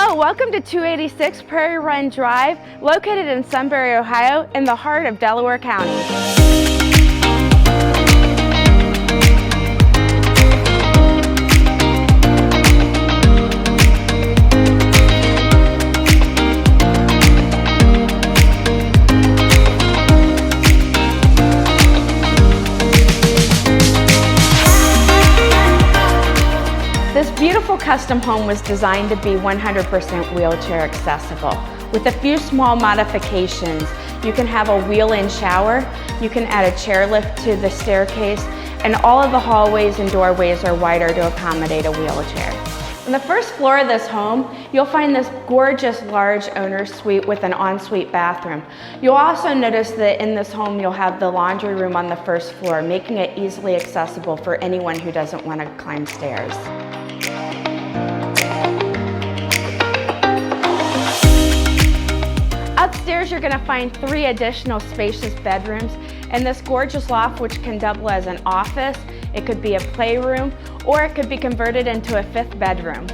Hello, welcome to 286 Prairie Run Drive, located in Sunbury, Ohio, in the heart of Delaware County. This beautiful custom home was designed to be 100% wheelchair accessible. With a few small modifications, you can have a wheel-in shower, you can add a chairlift to the staircase, and all of the hallways and doorways are wider to accommodate a wheelchair. On the first floor of this home, you'll find this gorgeous large owner's suite with an ensuite bathroom. You'll also notice that in this home you'll have the laundry room on the first floor, making it easily accessible for anyone who doesn't want to climb stairs. Upstairs, you're going to find 3 additional spacious bedrooms and this gorgeous loft, which can double as an office. It could be a playroom, or it could be converted into a 5th bedroom.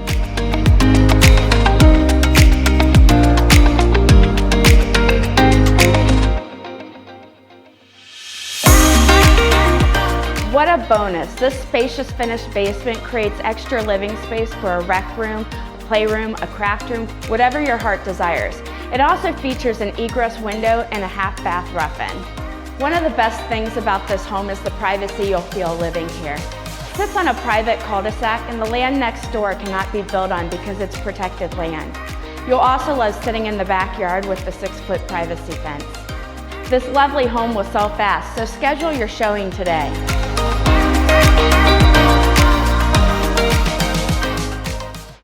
What a bonus! This spacious finished basement creates extra living space for a rec room, playroom, a craft room, whatever your heart desires. It also features an egress window and a half-bath rough-in. One of the best things about this home is the privacy you'll feel living here. It sits on a private cul-de-sac, and the land next door cannot be built on because it's protected land. You'll also love sitting in the backyard with the 6-foot privacy fence. This lovely home will sell fast, so schedule your showing today.